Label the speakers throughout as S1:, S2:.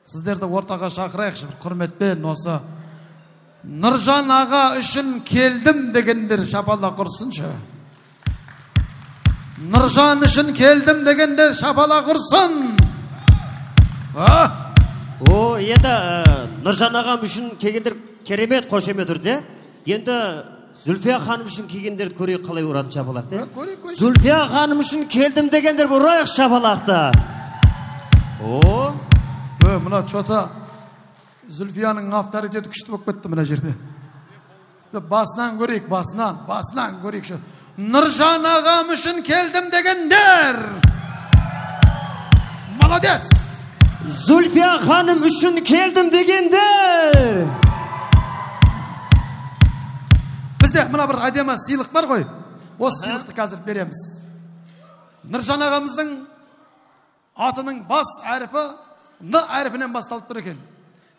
S1: Сіздерді ортаға шақырайықшы, құрметпен осы Нұржан аға үшін келдім дегендер шапалақ ұрсыншы. Нұржан үшін келдім дегендер шапалақ ұрсын.
S2: Енді Нұржан ағам үшін келгендер керемет қошемет үрде. Енді Зүлфия ханым үшін келгендерді көрейік қалай ұратын шапалақты. Зүлфия ханым үшін келдім дегендер ұрайық шапалақты.
S1: Мына чота Зүлфияның авторитеті күшті болып кетті мына жерде. Басынан көрейік, басынан көрейік. Нұржан ағам үшін келдім дегендер. Молодец!
S2: Зүлфия ханым үшін келдім дегендер.
S1: Бізде мына бір әдемі сыйлық бар ғой. Осы сыйлықты қазір береміз. Нұржан ағамыздың атының бас әріпі Н әріпінен басталып тұр екен.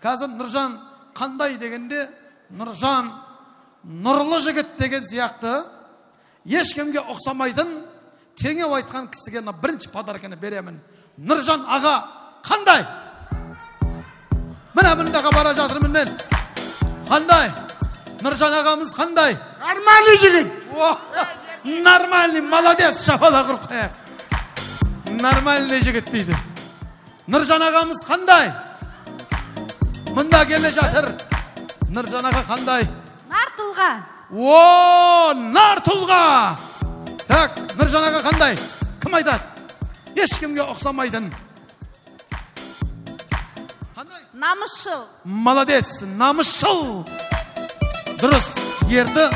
S1: Қазір Нұржан қандай дегенде, Нұржан нұрлы жігіт деген сияқты ешкімге ұқсамайтын теңеу айтқан кісіге бірінші подарканы беремін. Нұржан аға қандай? Міне мұндағы бара жатырмын мен. Қандай? Нұржан ағамыз қандай?
S3: Нормальный жігіт.
S1: Нормальный, молодец, шапалақ ұрып қояйық. Нормальный жігіт дейді. Нұржан ағамыз қандай? Мұнда келе жатыр. Нұржан аға қандай?
S4: Нар тұлға.
S1: Нар тұлға. Так, Нұржан аға қандай? Кім айтады? Ешкімге ұқсамайтын.
S4: Намысшыл.
S1: Молодец, намысшыл. Дұрыс, ерді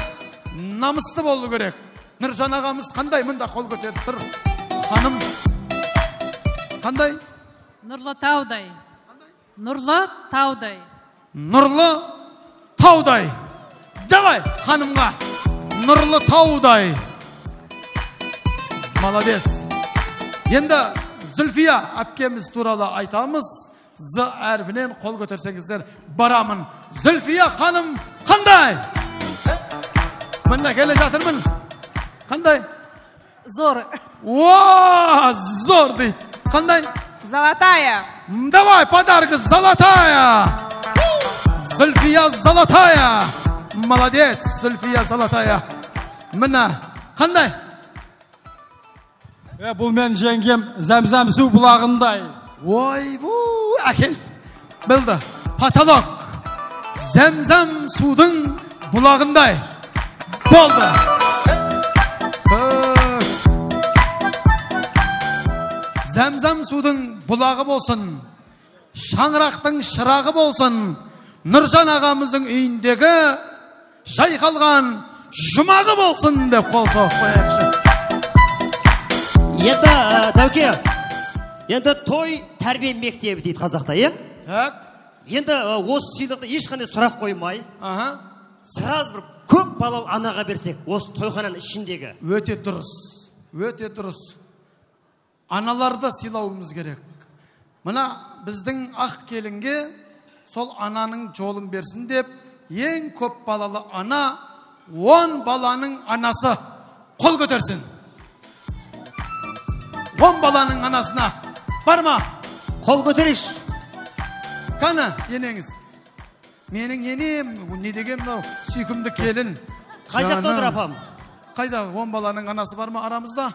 S1: намысты болу керек. Нұржан ағамыз қандай? Мұнда қол көтеріп тұр. Ханым қандай?
S4: Нұрлы таудай. Нұрлы таудай.
S1: Нұрлы таудай. Давай ханымға. Нұрлы таудай. Молодец. Енді Зүлфия әпкеміз туралы айтамыз. З әрбінен қол көтерсеңіздер барамын. Зүлфия ханым қандай? Мында келе жатырмын. Қандай?
S4: Зор.
S1: Зор дейді. Қандай?
S4: Золотая.
S1: Давай подарка золотая. Зүлфия золотая. Молодец, Зүлфия золотая. Мына қандай?
S5: Бұл мен жеңгем Зәмзәм су бұлағындай.
S1: Әкел. Білді. Потолок. Зәмзәм судың бұлағындай. Болды. Зәмзәм судың бұлағы болсын. Шаңырақтың шырағы болсын. Нұржан ағамыздың үйіндегі жайқалған жұмағы болсын деп қол соғып қояйықшы.
S2: Енді Тәуке, енді той тәрбие мектебі дейді қазақта,
S1: Так.
S2: Енді осы сыйлықты ешқандай сұрақ қоймай, сразу бір көп балалы анаға берсек, осы тойхананың ішіндегі.
S1: Өте дұрыс. Өте дұрыс. Аналарды сыйлауымыз керек. Мына біздің ақ келінге сол ананың жолын берсін деп, ең көп балалы ана 10 баланың анасы қол көтерсін. 10 баланың анасына бар ма?
S2: Қол көтеріш.
S1: Қаны, енеңіз. Менің енем, не деген мынау сүйкімді келін.
S2: Қай жақта отыр апам?
S1: Қайда 10 баланың анасы бар ма арамызда?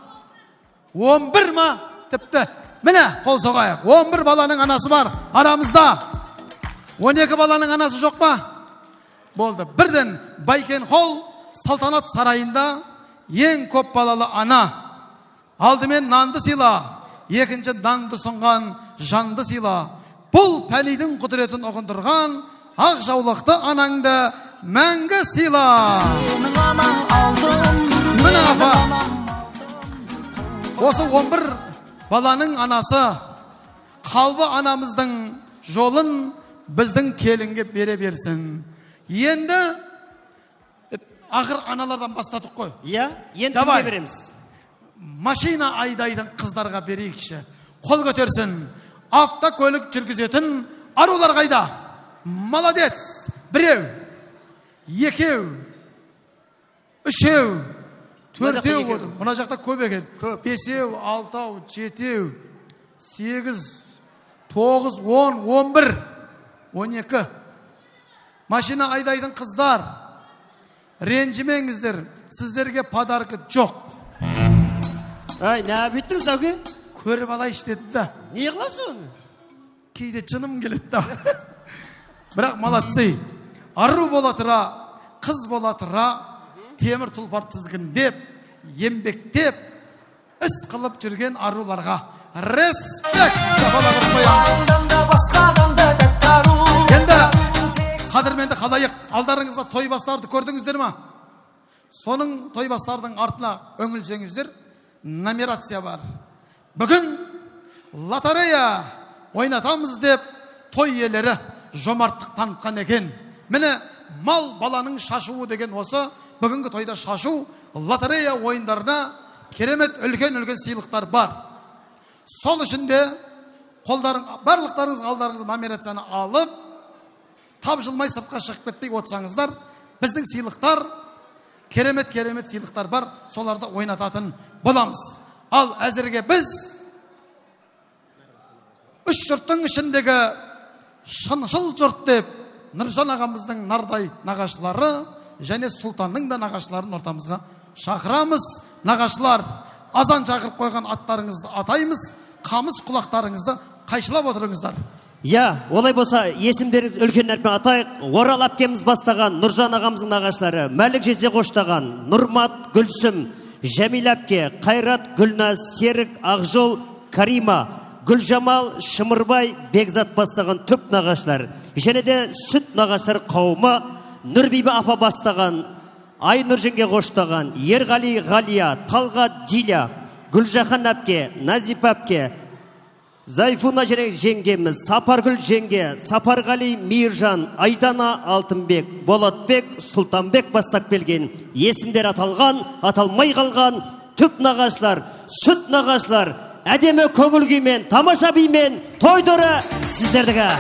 S1: 11 ма? Тіпті. Міне, қол соғайық. 11 баланың анасы бар арамызда. 12 баланың анасы жоқ па? Болды. Бірден Байкен Холл салтанат сарайында ең көп балалы ана. Алдымен нанды сыйла, екінші нанды сұнған жанды сыйла. Бұл пәнидің құдіретін ұғындырған ақ жаулықты анаңды мәңгі сыйла. Міне апа, осы 11 баланың анасы қалбы анамыздың жолын біздің келінге бере берсін. Енді ақыр аналардан бастадық қой.
S2: Енді кімге береміз?
S1: Машина айдайдың қыздарға берейікші. Қол көтерсін. Автокөлік жүргізетін арулар қайда? Молодец. Біреу, екеу, үшеу, төртеу отыр. Мұна жақта көп екен. 5, 6, 7, 8, 9, 10, 11, 12. Машина айдайдың қыздар. Ренжімеңіздер. Сіздерге подаркы жоқ.
S2: Ай, не бүттіңіз дәуге?
S1: Көріп алайшы деді да.
S2: Не қыласың оны?
S1: Кейде жыным келеді да. Бірақ молодцы. Ару бола тұра, қыз бола тұра, темір тұлпар тізгіндеп, еңбектеп, іс қылып жүрген аруларға респект шапалағып қоямыз. Енді қадірменді қалайық, алдарыңызда тойбастарды көрдіңіздер ма? Соның тойбастардың артына өңілсеңіздер, номерация бар. Бүгін лотерея ойнатамыз деп той иелері жомарттық танытқан екен. Міне мал баланың шашуы деген осы. Бүгінгі тойда шашу, лотерея ойындарына керемет үлкен сыйлықтар бар. Сол ішінде барлықтарыңыз алдарыңыз номерацияны алып, тапжылмай сыртқа шығып кетпей отырсаңыздар, біздің сыйлықтар керемет сыйлықтар бар, соларды ойнататын боламыз. Ал әзірге біз үш жұрттың ішіндегі шыншыл жұрт деп Нұржан ағамыздың нардай нағашылары және сұлтанның да нағашыларын ортамызға шақырамыз. Нағашылар, азан шақырып қойған аттарыңызды атаймыз, қамыс құлақтарыңызды қайшылап отырыңыздар.
S2: Я, олай болса, есімдеріңіз үлкен әрпен атайық. Орал әпкеміз бастаған Нұржан ағамыздың нағашылары, Мәлік Жезде қоштаған Нұрмат, Гүлсім, Жәмил әпке, Қайрат, Гүлназ, Серік, Ақжол, Карима, Гүлжамал, Шымырбай, Бекзат бастаған түп нағашылар. Және де сүт нағашылар қауымы, Нұрбибі апа бастаған, Айнұр жеңге қоштаған, Ерғали Ғалия, Талғат Диля, Гүлжахан әпке, Назип әпке, Зайфуна жеңгеміз, Сапаргүл жеңге, Сапарғали Мейіржан, Айдана Алтынбек, Болатбек, Сұлтанбек бастап келген. Есімдер аталған, аталмай қалған түп нағашылар, сүт нағашылар, әдемі көңіл күймен, тамаша бимен тойдыры сіздердігі.